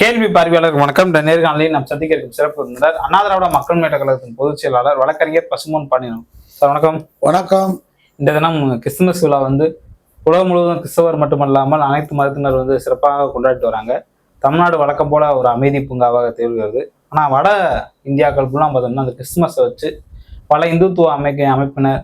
கேள்வி பார்வையாளர் வணக்கம். இந்த நேர்காணலில் நாம் சந்திக்க இருக்கும் சிறப்பு விருந்தினர் அண்ணா திராவிட மக்கள் முன்னேற்ற கழகத்தின் பொதுச் செயலாளர் வழக்கறிஞர் பசும்பொன் பாண்டியன் சார். வணக்கம். வணக்கம். இந்த தினம் கிறிஸ்துமஸ் விழா உலகம் முழுவதும் கிறிஸ்தவர் மட்டுமல்லாமல் அனைத்து மதத்தினர் சிறப்பாக கொண்டாடிட்டு வராங்க. தமிழ்நாடு வழக்கம் போல ஒரு அமைதி பூங்காவாக திகழ்கிறது. ஆனால் வட இந்தியாக்கள் ஃபுல்லாக பார்த்தோம்னா அந்த கிறிஸ்துமஸை வச்சு பல இந்துத்துவ அமைப்பினர்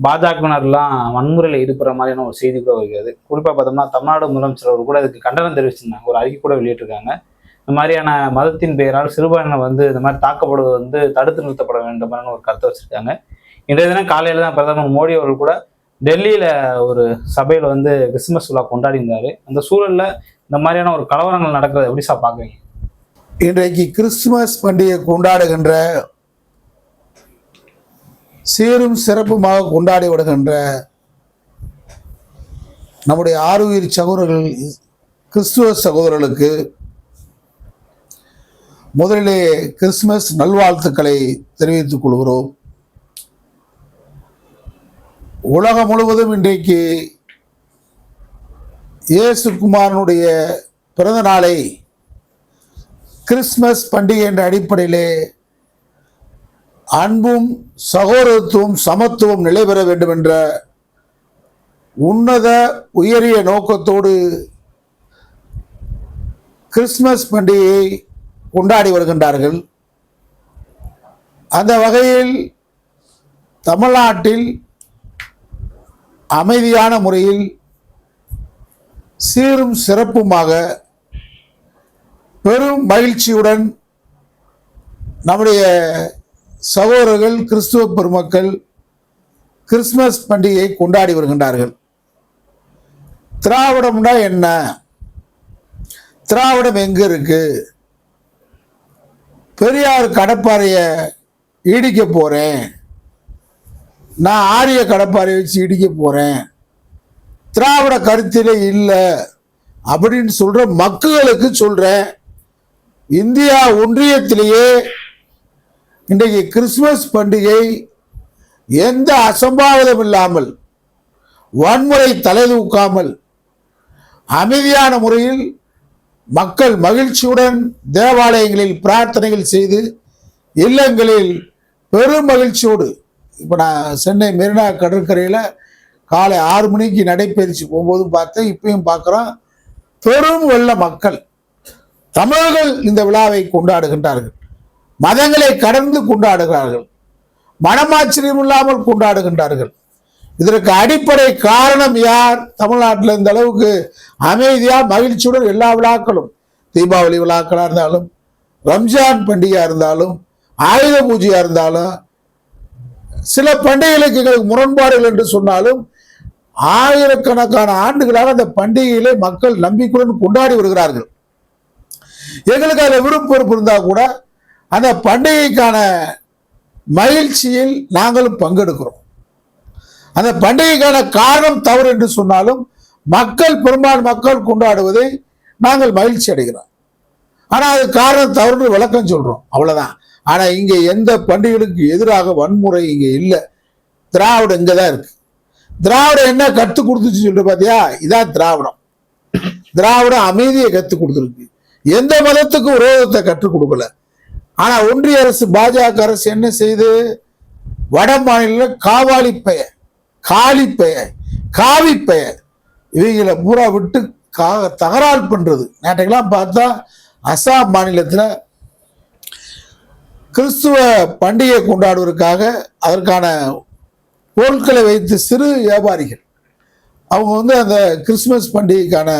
பாஜகவினர்லாம் வன்முறையில் ஈடுபடுற மாதிரியான ஒரு செய்தி கூட வருகிறது. குறிப்பாக பார்த்தோம்னா தமிழ்நாடு முதலமைச்சர் அவர் கூட இதுக்கு கண்டனம் தெரிவிச்சிருந்தாங்க, ஒரு அறிக்கை கூட வெளியிட்டிருக்காங்க. இந்த மாதிரியான மதத்தின் பெயரால் சிறுபான்மையினர் இந்த மாதிரி தாக்கப்படுவது தடுத்து நிறுத்தப்பட வேண்டும் ஒரு கருத்தை வச்சிருக்காங்க. இன்றைய தினம் காலையில் தான் பிரதமர் மோடி அவர்கள் கூட டெல்லியில ஒரு சபையில் கிறிஸ்துமஸ் விழா கொண்டாடி இருந்தாரு. அந்த சூழல்ல இந்த மாதிரியான ஒரு கலவரங்கள் நடக்கிறது எப்படி சார் பார்க்குறீங்க? இன்றைக்கு கிறிஸ்துமஸ் பண்டிகை கொண்டாடுகின்ற சீரும் சிறப்புமாக கொண்டாடி விடுகின்ற நம்முடைய ஆருயிர் சகோதரர்கள் கிறிஸ்துவ சகோதரர்களுக்கு முதலிலே கிறிஸ்துமஸ் நல்வாழ்த்துக்களை தெரிவித்துக் கொள்கிறோம். உலகம் முழுவதும் இன்றைக்கு இயேசு குமாரனுடைய பிறந்த நாளை கிறிஸ்துமஸ் பண்டிகை என்ற அடிப்படையிலே அன்பும் சகோதரத்துவம் சமத்துவம் நிலை பெற வேண்டும் என்ற உன்னத உயரிய நோக்கத்தோடு கிறிஸ்துமஸ் பண்டிகையை கொண்டாடி வருகின்றார்கள். அந்த வகையில் தமிழ்நாட்டில் அமைதியான முறையில் சீரும் சிறப்புமாக பெரும் மகிழ்ச்சியுடன் நம்முடைய சகோதரர்கள் கிறிஸ்துவ பெருமக்கள் கிறிஸ்துமஸ் பண்டிகையை கொண்டாடி வருகின்றார்கள். திராவிடம்னா என்ன? திராவிடம் எங்க இருக்கு? பெரியார் கடப்பாறையை இடிக்க போறேன், நான் ஆரிய கடப்பாறையை வச்சு இடிக்க போறேன், திராவிட கருத்திலே இல்லை அப்படின்னு சொல்ற மக்களுக்கு சொல்றேன். இந்தியா ஒன்றியத்திலேயே இன்றைக்கு கிறிஸ்துமஸ் பண்டிகை எந்த அசம்பாவிதம் இல்லாமல் வன்முறை தலைதூக்காமல் அமைதியான முறையில் மக்கள் மகிழ்ச்சியுடன் தேவாலயங்களில் பிரார்த்தனைகள் செய்து இல்லங்களில் பெரும் மகிழ்ச்சியோடு, இப்போ நான் சென்னை மெரினா கடற்கரையில் காலை 6 மணிக்கு நடைபயிற்சி போகும்போது பார்த்தேன், இப்பயும் பார்க்குறோம், பெரும் வெள்ள மக்கள் தமிழர்கள் இந்த விழாவை கொண்டாடுகின்றார்கள். மதங்களை கடந்து கொண்டாடுகிறார்கள், மனமாச்சரியம் இல்லாமல் கொண்டாடுகின்றார்கள். இதற்கு அடிப்படை காரணம் யார்? தமிழ்நாட்டில் இந்த அளவுக்கு அமைதியா மகிழ்ச்சியுடன் எல்லா விழாக்களும், தீபாவளி விழாக்களாக இருந்தாலும், ரம்ஜான் பண்டிகையா இருந்தாலும், ஆயுத பூஜையா இருந்தாலும், சில பண்டிகைகளுக்கு எங்களுக்கு முரண்பாடுகள் என்று சொன்னாலும் ஆயிரக்கணக்கான ஆண்டுகளாக அந்த பண்டிகைகளை மக்கள் நம்பிக்கையுடன் கொண்டாடி வருகிறார்கள். எங்களுக்கு அதில் விருப்பம் இருந்தால் கூட அந்த பண்டிகைக்கான மகிழ்ச்சியில் நாங்களும் பங்கெடுக்கிறோம். அந்த பண்டிகைக்கான காரணம் தவறு என்று சொன்னாலும் பெரும்பான்மை மக்கள் கொண்டாடுவதை நாங்கள் மகிழ்ச்சி அடைகிறோம். ஆனால் அது காரணம் தவறு விளக்கம் சொல்றோம், அவ்வளவுதான். ஆனா இங்க எந்த பண்டிகைகளுக்கு எதிராக வன்முறை இங்க இல்லை. திராவிடம் இங்கதான் இருக்கு. திராவிடம் என்ன கத்து கொடுத்துச்சு சொல்லிட்டு பாத்தியா? இதான் திராவிடம். திராவிடம் அமைதியை கத்து கொடுத்துருக்கு, எந்த மதத்துக்கும் விரோதத்தை கற்றுக் கொடுக்கல. ஆனா ஒன்றிய அரசு பாஜக அரசு என்ன செய்து, வட மாநில காவாலி பெயர், காலி பெயர், காவி பெயர் இவைகளை பூரா விட்டு தகராறு பண்றது. நேற்றைக்கெல்லாம் பார்த்தா அசாம் மாநிலத்தில் கிறிஸ்துவ பண்டிகை கொண்டாடுவதற்காக அதற்கான பொருட்களை வைத்து சிறு வியாபாரிகள் அவங்க அந்த கிறிஸ்துமஸ் பண்டிகைக்கான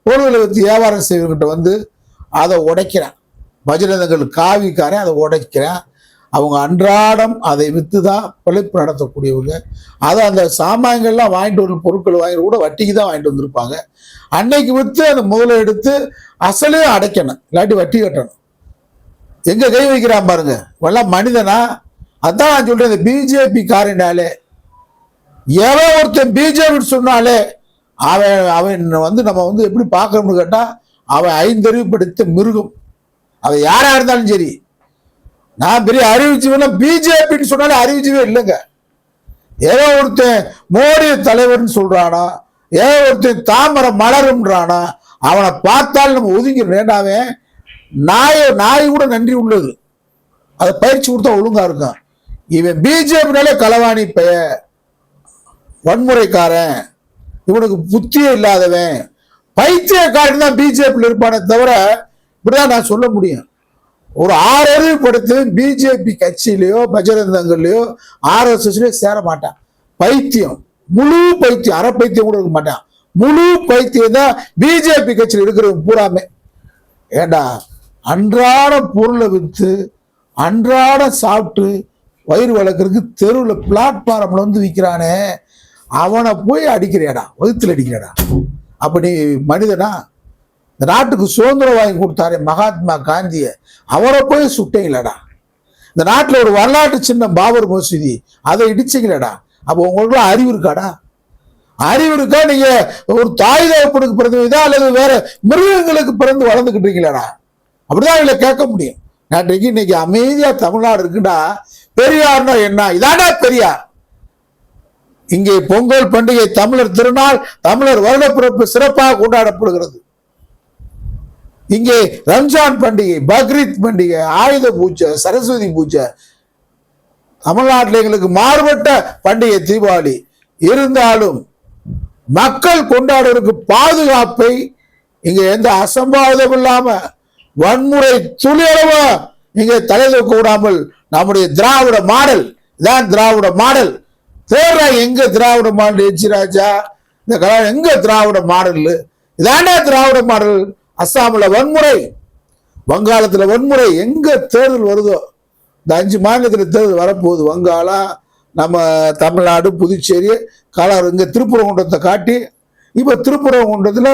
பொருட்களை வைத்து வியாபாரம் செய்வர்கிட்ட அதை உடைக்கிறான். பஜனங்கள் காவிக்காரன் அதை உடைக்கிறான். அவங்க அன்றாடம் அதை விற்று தான் பிழைப்பு நடத்தக்கூடியவங்க. அதை அந்த சாமான்கள்லாம் வாங்கிட்டு வர பொருட்கள் வாங்கி கூட வட்டிக்கு தான் வாங்கிட்டு வந்திருப்பாங்க. அன்னைக்கு விற்று அந்த முதல்ல எடுத்து அசலையும் அடைக்கணும், இல்லாட்டி வட்டி கட்டணும். எங்க கை வைக்கிறான் பாருங்க, எல்லாம் மனிதனா? அதான் நான் சொல்றேன், இந்த பிஜேபி காரனாலே எவன் ஒருத்தன் பிஜேபி சொன்னாலே அவன் நம்ம எப்படி பார்க்கணும்னு கேட்டா, அவன் 5 அறிவு படித்த மிருகம். அவன் யாரா இருந்தாலும் சரி. நான் பெரிய அறிவிச்சுவேன், பிஜேபின்னு சொன்னாலே அறிவிச்சுவே இல்லைங்க. ஏதோ ஒருத்தன் மோடி தலைவர்னு சொல்றானா, ஏதோ ஒருத்தன் தாமரை மலரும்ன்றானா, அவனை பார்த்தால் நம்ம ஒதுங்கிடணும். அவன் நாய் கூட நன்றி உள்ளது. அதை பயிற்சி கொடுத்தா ஒழுங்கா இருக்கும். இவன் பிஜேபினாலே களவாணி வன்முறைக்காரன், இவனுக்கு புத்தியே இல்லாதவன், பைத்தியக்காரன் தான் பிஜேபியில் இருப்பானே தவிர இப்படிதான் நான் சொல்ல முடியும். ஒரு 6 அறிவு படுத்து பிஜேபி கட்சியிலையோ பஜரங்கங்கள்லையோ RSSலயோ சேர மாட்டான். பைத்தியம், முழு பைத்தியம், அரை பைத்தியம் கூட இருக்க மாட்டான். முழு பைத்தியம் தான் பிஜேபி கட்சியில் இருக்கிறவங்க பூராமே. ஏண்டா அன்றாட பொருளை விற்று அன்றாட சாப்பிட்டு வயிறு வளர்க்கறதுக்கு தெருவில் பிளாட்ஃபாரம்ல வந்து விற்கிறானே, அவனை போய் அடிக்கிறியாடா, வகுத்துல அடிக்கிறியாடா. அப்படி மனிதனா? இந்த நாட்டுக்கு சுதந்திரம் வாங்கி கொடுத்தாரு மகாத்மா காந்திய, அவரை போய் சுட்டீங்களடா. இந்த நாட்டில் ஒரு வரலாற்று சின்னம் பாபர் மசூதி, அதை இடிச்சிங்களடா. அப்போ உங்களுக்கு அறிவு இருக்காடா? அறிவு இருக்கா? நீங்க ஒரு தாய் தகப்பனுக்கு பிறந்ததா அல்லது வேற மிருகங்களுக்கு பிறந்து வளர்ந்துக்கிட்டு இருக்கீங்களாடா? அப்படிதான் இதில் கேட்க முடியும். நாட்டுக்கு இன்னைக்கு அமைதியா தமிழ்நாடு இருக்குடா. பெரியார்னா என்ன? இதாடா பெரியார். இங்கே பொங்கல் பண்டிகை, தமிழர் திருநாள், தமிழர் வருடப்பிறப்பு சிறப்பாக கொண்டாடப்படுகிறது. இங்கே ரம்ஜான் பண்டிகை, பக்ரீத் பண்டிகை, ஆயுத பூஜை, சரஸ்வதி பூஜை, தமிழ்நாட்டில் எங்களுக்கு மாறுபட்ட பண்டிகை தீபாவளி இருந்தாலும் மக்கள் கொண்டாடுவதற்கு பாதுகாப்பை இங்க எந்த அசம்பாவிதம் இல்லாம வன்முறை துளியளவா இங்கே தலை தூக்க விடாமல் நம்முடைய திராவிட மாடல் தான் திராவிட மாடல். தேர்தா எங்க திராவிட மாடல்? எச்சி ராஜா இந்த கலாச்சாரம் எங்க திராவிட மாடல்? இதாண்டா திராவிட மாடல். அஸ்ஸாமில் வன்முறை, வங்காளத்தில் வன்முறை, எங்க தேர்தல் வருதோ இந்த 5 மாநிலத்தில் தேர்தல் வரப்போகுது. வங்காளம், நம்ம தமிழ்நாடு, புதுச்சேரி, கலர் இங்கே திருப்பரங்குன்றத்தை காட்டி, இப்போ திருப்பரங்குன்றத்தில்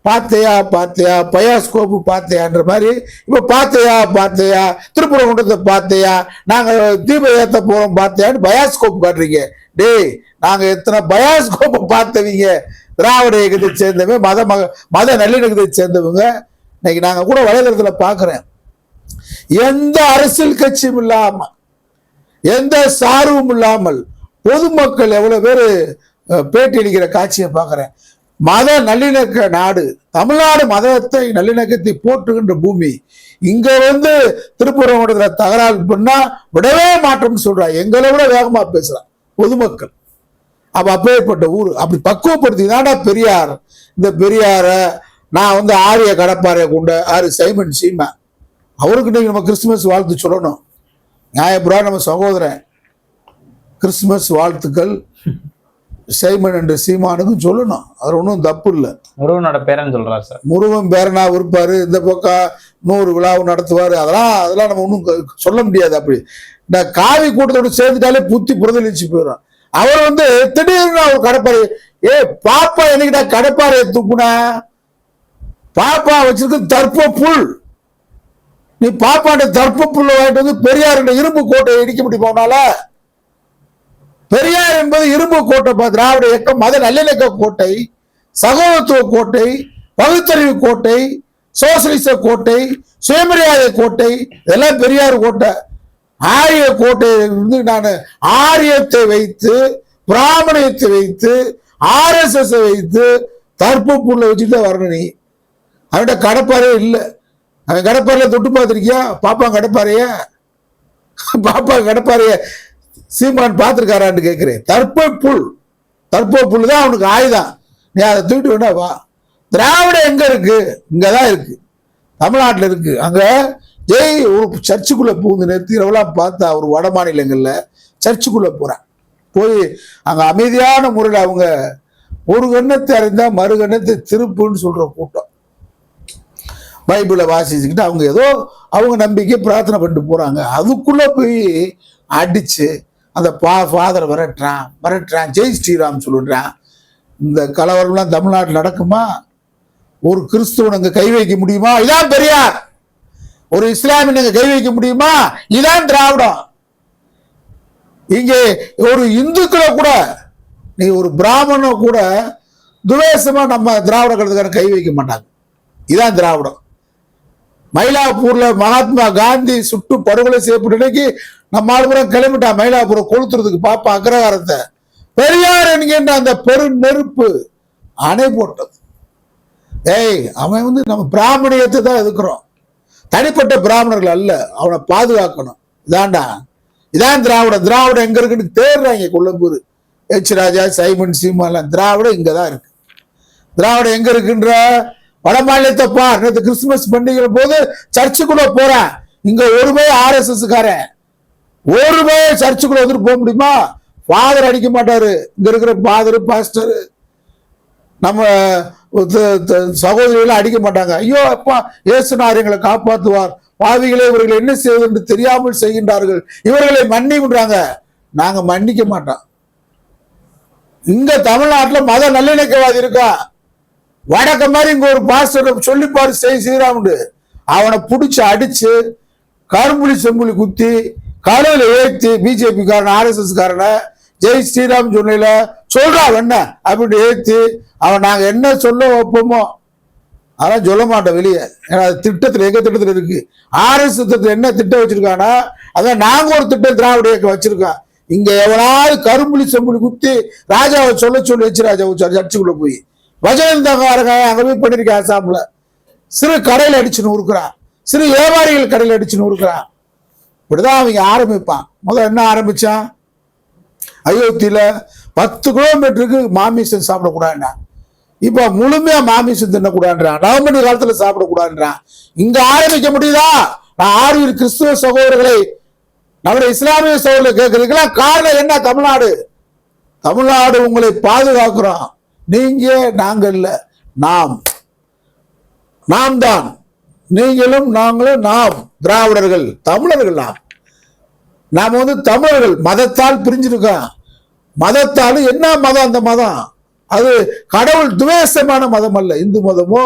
பார்த்தையா பயாஸ்கோப்பு பார்த்தையான்ற மாதிரி இப்போ பார்த்தையா திருப்பரங்குன்றத்தை பார்த்தையா, நாங்கள் தீபம் ஏற்ற போகிறோம் பார்த்தையான்னு பயாஸ்கோப் காட்டுறீங்க. டேய், நாங்கள் எத்தனை பயாஸ்கோப்பை பார்த்தவங்க திராவிட இயக்கத்தை சேர்ந்தவங்க, மத நல்லிணக்கத்தை சேர்ந்தவங்க. இன்னைக்கு நாங்கள் கூட வலைதளத்தில் பார்க்குறேன், எந்த அரசியல் கட்சியும் இல்லாம எந்த சார்பும் இல்லாமல் பொதுமக்கள் எவ்வளவு பேர் பேட்டி அளிக்கிற காட்சியை பார்க்கிறேன். மத நல்லிணக்க நாடு தமிழ்நாடு, மதத்தை நல்லிணக்கத்தை போற்றுகின்ற பூமி. இங்க வந்து திருப்பரங்குன்றத்துல தகராறு பண்ணா விடவே மாட்டோம்னு சொல்றா. எங்களை விட வேகமா பேசுறான் பொதுமக்கள். அப்ப அப்பேற்பட்ட ஊர் அப்படி பக்குவப்படுத்தி தாண்டா பெரியார். இந்த பெரியார நான் வந்து ஆரிய கடப்பாறையை கொண்ட சைமன் சீமா, அவருக்கு இன்னைக்கு நம்ம கிறிஸ்துமஸ் வாழ்த்து சொல்லணும். நியாயபுரா நம்ம சகோதரன், கிறிஸ்துமஸ் வாழ்த்துக்கள் சைமன் என்ற சீமானுக்கும் சொல்லணும். அது ஒன்றும் தப்பு இல்லை. முருகனோட பேரன் சொல்றாரு சார். முருகன் பேரனா இருப்பாரு, இந்த பக்கம் 100 விழாவும் நடத்துவாரு. அதெல்லாம் நம்ம ஒன்றும் சொல்ல முடியாது. அப்படி இந்த காவி கூட்டத்தோடு சேர்ந்துட்டாலே புத்தி புறதளிச்சு போயிடும். அவர் வந்து திடீர்னு அவர் கடப்பாறை, பாப்பா என்னைக்கிட்ட கடப்பாறையை தூக்குனா, பாப்பா வச்சிருக்க தர்ப்ப புல், நீ பாப்பாண்ட தர்ப்ப புல்ல வாங்கிட்டு வந்து பெரியார் இரும்பு கோட்டையை இடிக்க முடியுமானால? பெரியார் என்பது இரும்பு கோட்டை, திராவிட இயக்கம் மத நல்லிணக்க கோட்டை, சகோதரத்துவ கோட்டை, பகுத்தறிவு கோட்டை, சோசியலிச கோட்டை, சுயமரியாதை கோட்டை, இதெல்லாம் பெரியார் கோட்டை. ஆரிய கோட்டை வந்து நான் ஆரியத்தை வைத்து, பிராமணியத்தை வைத்து, RSS வைத்து தர்ப்ப புல்ல வச்சுட்டு வரணும். நீ அவன்கிட்ட கடப்பாரே இல்லை. அவன் கடப்பாறையில தொட்டு பார்த்துருக்கியா? பாப்பா கடப்பாறைய சீமான் பார்த்துருக்காரான்னு கேட்கிறேன். தர்ப்ப புல் தான் அவனுக்கு ஆயுதம். நீ அதை தூக்கிட்டு வேணா வா. திராவிடம் எங்க இருக்கு? இங்கதான் இருக்கு, தமிழ்நாட்டில் இருக்கு. அங்க ஒரு சர்ச்சுக்குள்ள பூந்து நிறுத்திரவெல்லாம் பார்த்தா ஒரு வட மாநிலங்கள்ல சர்ச்சுக்குள்ள போறான். போய் அங்க அமைதியான முறையில் அவங்க ஒரு கண்ணத்தை அறிந்தா மறு கண்ணத்தை திருப்புன்னு சொல்ற கூட்டம். பைபிளை வாசிச்சுக்கிட்டு அவங்க ஏதோ அவங்க நம்பிக்கை பிரார்த்தனை பண்ணிட்டு போறாங்க. அதுக்குள்ள போய் அடிச்சு அந்த ஃபாதர் வரட்டுறான், ஜெய் ஸ்ரீராம் சொல்லிடுறான். இந்த கலவரம்லாம் தமிழ்நாட்டில் நடக்குமா? ஒரு கிறிஸ்துவன் அங்க கை வைக்க முடியுமா? இதான் பெரியார். ஒரு இஸ்லாமியன் அங்க கை வைக்க முடியுமா? இதான் திராவிடம். இங்கே ஒரு இந்துக்களை கூட, நீ ஒரு பிராமண கூட துவேஷமா நம்ம திராவிட கழகத்துக்காரன் கை வைக்க மாட்டாங்க. இதான் திராவிடம். மயிலாப்பூர்ல மகாத்மா காந்தி சுட்டு படுகொலை செய்யப்பட்ட இன்னைக்கு நம்ம ஆளுபுரம் கிளம்பிட்டான் மயிலாப்பூரம் கொளுத்துறதுக்கு பாப்பா அக்ரகாரத்தை. பெரியார் என்கின்ற அந்த பெரு நெருப்பு அணை போட்டது. அவன் வந்து நம்ம பிராமணியத்தை தான் எதுக்குறோம். தனிப்பட்ட பிராமணர்கள் அல்ல, அவனை பாதுகாக்கணும். இதான் திராவிடம் எங்க இருக்குன்னு தேடுறாங்க. கொல்லம்பூர் எச் ராஜா, சைமன் சீமாலாம் திராவிடம் இங்கதான் இருக்கு. திராவிடம் எங்க இருக்குன்ற வட மாநிலத்தை பார். நேற்று கிறிஸ்துமஸ் பண்டிகை போது சர்ச்சுக்குள்ள போறேன், இங்க ஒருமே RSS காரன் ஒருமே சர்ச்சுக்குள்ள வந்துட்டு போக முடியுமா? ஃபாதர் அடிக்க மாட்டாரு. இங்க இருக்கிற ஃபாதர் பாஸ்டர் நம்ம சகோதரிகளை அடிக்க மாட்டாங்க. ஐயோ அப்பா இயேசுநாதர் எங்களை காப்பாற்றுவார், பாவிகளே இவர்கள் என்ன செய்வது என்று தெரியாமல் செய்கின்றார்கள், இவர்களை மன்னிக்கிறாங்க. நாங்க மன்னிக்க மாட்டோம். இங்க தமிழ்நாட்டில் மத நல்லிணக்கவாதி இருக்கா? வடக்க மாதிரி இங்க ஒரு பாஸ்டர் சொல்லிப்பாரு செய்யறாமுண்டு, அவனை பிடிச்சி அடிச்சு கரும்புலி செம்புலி குத்தி கழுவில ஏற்றி பிஜேபி காரன் RSS காரனை ஜெய் ஸ்ரீராம் சொன்ன சொல்றா என்ன அப்படின்னு ஏற்றி அவன் நாங்க என்ன சொல்ல வைப்போமோ அதெல்லாம் சொல்ல மாட்டோம் வெளியே. ஏன்னா அது திட்டத்தில் எங்க திட்டத்தில் இருக்கு. RSS திட்டத்தில் என்ன திட்டம் வச்சிருக்கானா அதான் நாங்க ஒரு திட்டம் திராவிட இயக்கம் வச்சிருக்கோம். இங்க எவனாவது கரும்புலி செம்புலி குத்தி ராஜாவை சொல்லி வச்சு ராஜா சர்ச்சுக்குள்ள போய் வஜனந்தாங்க அங்க போய் பண்ணிருக்கேன். ஆசாம்ல சிறு கடையில் அடிச்சுன்னு இருக்கிறான், சிறு வியாபாரிகள் கடையில் அடிச்சுன்னு இருக்கிறான். இப்படிதான் அவங்க ஆரம்பிப்பான். முதல்ல என்ன ஆரம்பிச்சான்? அயோத்தியில 10 கிலோமீட்டருக்கு மாமிசம் சாப்பிடக்கூடாதுன்னா, இப்ப முழுமையா மாமிசம் தின்னக்கூடாதுன்றான். நவம்பர் காலத்துல சாப்பிடக்கூடாதுன்றான். இங்க ஆரம்பிக்க முடியுதா? நான் ஆர்வீர் கிறிஸ்துவ சகோதரர்களை, நம்முடைய இஸ்லாமிய சகோதரர்களை கேட்கறதுக்கெல்லாம் காரணம் என்ன? தமிழ்நாடு உங்களை பாதுகாக்கிறோம். நீங்க நாங்கள் இல்ல, நாம் தான். நீங்களும் நாங்களும் நாம் திராவிடர்கள், தமிழர்கள். நாம் தமிழர்கள். மதத்தால் பிரிஞ்சிருக்கோம். மதத்தால் என்ன மதம்? அந்த மதம் அது கடவுள் துவேஷமான மதம் அல்ல. இந்து மதமோ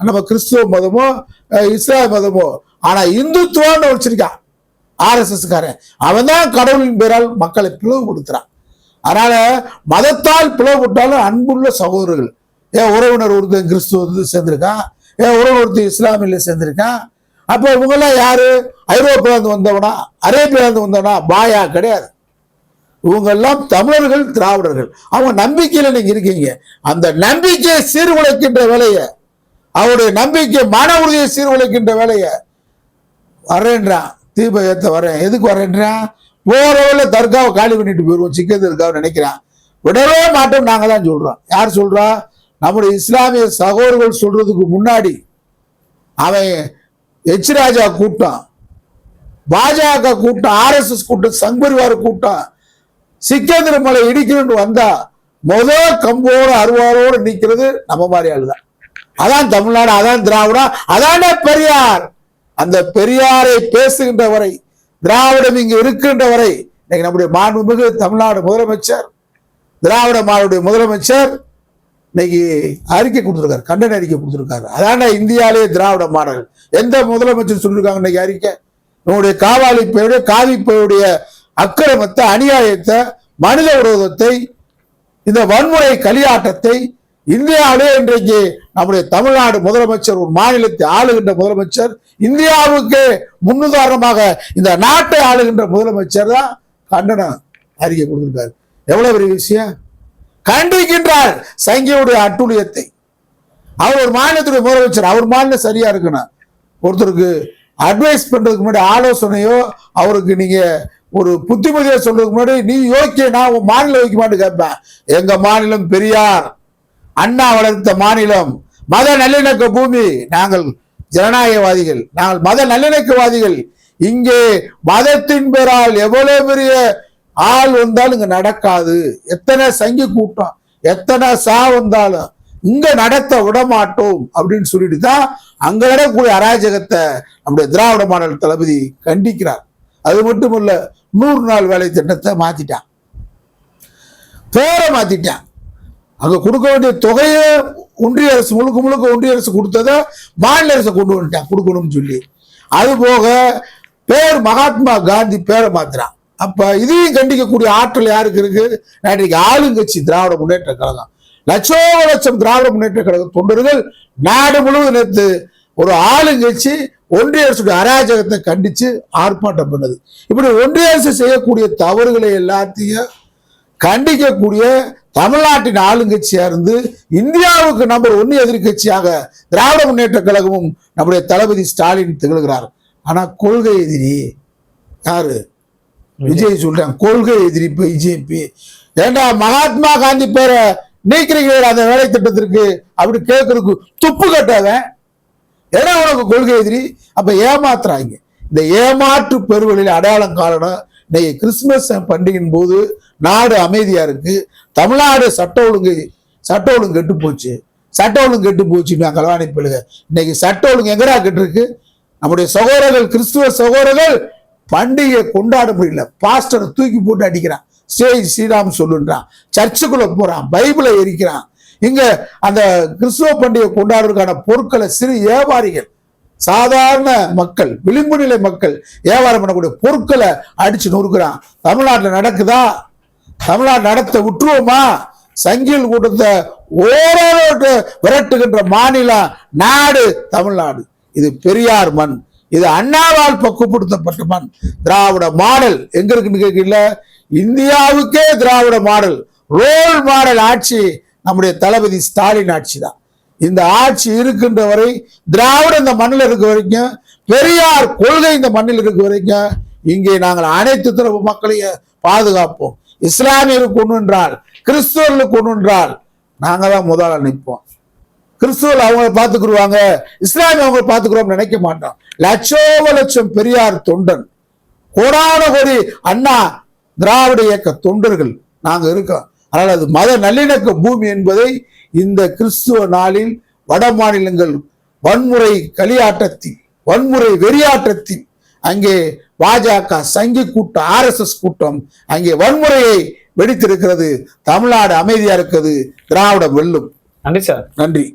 நம்ம கிறிஸ்துவ மதமோ இஸ்லாம் மதமோ. ஆனா இந்துத்துவான்னு வச்சிருக்கான் RSS காரன். அவன் தான் கடவுளின் பேரால் மக்களை பிளவுபடுத்துறான். அதனால மதத்தால் பிளவுபட்டாலும் அன்புள்ள சகோதரர்கள். என் உறவினர் ஒருத்தன் கிறிஸ்துவ சேர்ந்திருக்கான், என் உறவினர் ஒருத்தர் இஸ்லாமியில சேர்ந்திருக்கான். அப்ப இவங்க எல்லாம் யாரு? ஐரோப்பியிலிருந்து வந்தவனா, அரேபியாவிலிருந்து வந்தவனா? பாயா கிடையாது. இவங்க எல்லாம் தமிழர்கள், திராவிடர்கள். அவங்க நம்பிக்கையில நீங்க இருக்கீங்க. அந்த நம்பிக்கையை சீர்குலைக்கின்ற வேலையை, அவருடைய நம்பிக்கை மன உறுதியை சீர்குலைக்கின்ற வேலையை வரேன்றான். தீப ஏத்த வரேன். எதுக்கு வரேன்றான்? போறவள தர்காவை காலி பண்ணிட்டு போயிடுவோம், சிக்கன் தர்காவை நினைக்கிறான். விடவே மாட்டோம் நாங்க தான் சொல்றோம். யார் சொல்றா? நம்முடைய இஸ்லாமிய சகோதரர்கள் சொல்றதுக்கு முன்னாடி அவன் எச் ராஜா கூட்டம், பாஜக கூட்டம், RSS கூட்டம், சங்பரிவார கூட்டம் சிக்கந்திர மலை இடிக்கணும்னு வந்தா முதல் கம்போடு அருவாரோடு நிக்கிறது நம்ம மாதிரி ஆளுதான். அதான் தமிழ்நாடு, அதான் திராவிடம், அதானே பெரியார். அந்த பெரியாரை பேசுகின்ற வரை, திராவிடம் இங்கு இருக்கின்ற வரை, இன்னைக்கு நம்முடைய மாண்புமிகு தமிழ்நாடு முதலமைச்சர், திராவிட மாநில முதலமைச்சர் இன்னைக்கு அறிக்கை கொடுத்துருக்காரு, கண்டன அறிக்கை கொடுத்துருக்காரு. அதான இந்தியாவிலே திராவிட மாடல். எந்த முதலமைச்சர் சொல்லியிருக்காங்க இன்னைக்கு அறிக்கை? நம்முடைய காவிப்பையுடைய அக்கிரமத்தை, அநியாயத்தை, மனித விரோதத்தை, இந்த வன்முறை களியாட்டத்தை இந்தியாவிலே இன்றைக்கு நம்முடைய தமிழ்நாடு முதலமைச்சர், ஒரு மாநிலத்தை ஆளுகின்ற முதலமைச்சர், இந்தியாவுக்கு முன்னுதாரணமாக இந்த நாட்டை ஆளுகின்ற முதலமைச்சர் தான் கண்டன அறிக்கை கொடுத்திருக்காரு. எவ்வளவு பெரிய விஷயம்! கண்டிக்கின்றார் சங்கியுடைய அட்டூழியத்தை. அவர் ஒரு மாநிலத்துடைய முதலமைச்சர், அவர் மாநிலம் சரியா இருக்கணும். ஒருத்தருக்கு அட்வைஸ் பண்றதுக்கு முன்னாடி, ஆலோசனையோ அவருக்கு நீங்க ஒரு புத்திமதியை சொல்றதுக்கு முன்னாடி, நீ யோக்கிய, நான் உன் மாநிலம் யோக்கியமான்னு கேட்பேன். எங்க மாநிலம் பெரியார் அண்ணா வளர்த்த மாநிலம், மத நல்லிணக்க பூமி. நாங்கள் ஜனநாயகவாதிகள், நாங்கள் மத நல்லிணக்கவாதிகள். இங்கே மதத்தின் பேரால் எவ்வளவு பெரிய ஆள் வந்தாலும் இங்க நடக்காது. எத்தனை சங்கி கூட்டம், எத்தனை வந்தாலும் இங்க நடத்த விடமாட்டோம் அப்படின்னு சொல்லிட்டு தான் அங்க நடக்கக்கூடிய அராஜகத்தை நம்முடைய திராவிட மாடல் தளபதி கண்டிக்கிறார். அது மட்டுமல்ல, 100 நாள் வேலை திட்டத்தை மாத்திட்டான், பேரை மாத்திட்டான். அங்க கொடுக்க வேண்டிய தொகையை ஒன்றிய அரசு முழுக்க ஒன்றிய அரசு கொடுத்ததை மாநில அரசு கொண்டு வந்துட்டான் கொடுக்கணும்னு சொல்லி. அது போக பேர் மகாத்மா காந்தி பேரை மாத்துறான். அப்ப இதையும் கண்டிக்கக்கூடிய ஆற்றல் யாருக்கு இருக்கு? இன்றைக்கு ஆளுங்கட்சி திராவிட முன்னேற்ற கழகம், லட்சம் திராவிட முன்னேற்ற கழக தொண்டர்கள் நாடு முழுவதும் நேற்று ஒரு ஆளுங்கட்சி ஒன்றிய அரசுடைய அராஜகத்தை கண்டிச்சு ஆர்ப்பாட்டம் பண்ணது. இப்படி ஒன்றிய அரசு செய்யக்கூடிய தவறுகளை எல்லாத்தையும் கண்டிக்கக்கூடிய தமிழ்நாட்டின் ஆளுங்கட்சியா இருந்து இந்தியாவுக்கு நம்பர் 1 எதிர்கட்சியாக திராவிட முன்னேற்ற கழகமும் நம்முடைய தளபதி ஸ்டாலின் திகழ்கிறார். ஆனா கொள்கை எதிரி யாரு? விஜய் சொல்றாங்க கொள்கை எதிரி பிஜேபி. ஏண்டா மகாத்மா காந்தி பேரை நீக்கிறீங்க அந்த வேலை திட்டத்திற்கு அப்படி கேட்கறதுக்கு துப்பு கட்டாதன் ஏன்னா உனக்கு கொள்கை எதிரி. அப்ப ஏமாத்துறாங்க. இந்த ஏமாற்று பெருவழியில் அடையாளம் காரணம் இன்னைக்கு கிறிஸ்துமஸ் பண்டிகையின் போது நாடு அமைதியா இருக்கு. தமிழ்நாடு சட்ட ஒழுங்கு கெட்டு போச்சு. சட்ட ஒழுங்கு கெட்டு போச்சு. கலவாணி பிள்ளைங்க இன்னைக்கு சட்ட ஒழுங்கு எங்கடா கெட்டு இருக்கு? நம்முடைய சகோதரர்கள் கிறிஸ்துவ சகோதரர்கள் பண்டிகை கொண்டாட முடியல. பாஸ்டரை தூக்கி போட்டு அடிக்கிறான். ஸ்ரீராம் சொல்லுன்றான். சர்ச்சுக்குள்ள போறான். பைபிளை எரிக்கிறான். இங்க அந்த கிறிஸ்துவ பண்டிகை கொண்டாடுறதுக்கான பொருட்களை சிறு வியாபாரிகள் சாதாரண மக்கள் விளிம்பு நிலை மக்கள் வியாபாரம் பண்ணக்கூடிய பொருட்களை அடிச்சு நொறுக்கிறான். தமிழ்நாட்டில் நடக்குதா? தமிழ்நாடு நடத்த விட்டுருவோமா? சங்கில் கூட்டத்தை ஓரோடு விரட்டுகின்ற மாநிலம் நாடு தமிழ்நாடு. இது பெரியார் மண். இது அண்ணாவால் பக்குவப்படுத்தப்பட்ட மண். திராவிட மாடல் எங்க இருக்குன்னு கேட்கல. இந்தியாவுக்கே திராவிட மாடல் ரோல் மாடல் ஆட்சி நம்முடைய தளபதி ஸ்டாலின் ஆட்சி தான். இந்த ஆட்சி இருக்கின்ற வரை திராவிட இந்த மண்ணில் இருக்க வரைக்கும் பெரியார் கொள்கை இந்த மண்ணில் இருக்க வரைக்கும் இங்கே நாங்கள் அனைத்து தரப்பு மக்களையும் பாதுகாப்போம். இஸ்லாமியருக்கு ஒன்று என்றால் கிறிஸ்துவர்களுக்கு ஒன்று என்றால் நாங்க தான் முதல்ல நிற்போம். கிறிஸ்துவர்கள் அவங்களை பார்த்துக்குருவாங்க, இஸ்லாமிய அவங்களை பார்த்துக்கிறோம் நினைக்க மாட்டோம். லட்சம் பெரியார் தொண்டன், கோடான கோடி அண்ணா திராவிட இயக்க தொண்டர்கள் நாங்க இருக்கோம். ஆனால் அது மத நல்லிணக்க பூமி என்பதை இந்த கிறிஸ்துவ நாளில் வட மாநிலங்கள் வன்முறை களியாட்டத்தில் வன்முறை வெறியாட்டத்தில் அங்கே பாஜக சங்கி கூட்டம் RSS கூட்டம் அங்கே வன்முறையை வெடித்திருக்கிறது. தமிழ்நாடு அமைதியா இருக்கிறது. திராவிடம் வெல்லும். நன்றி சார். நன்றி.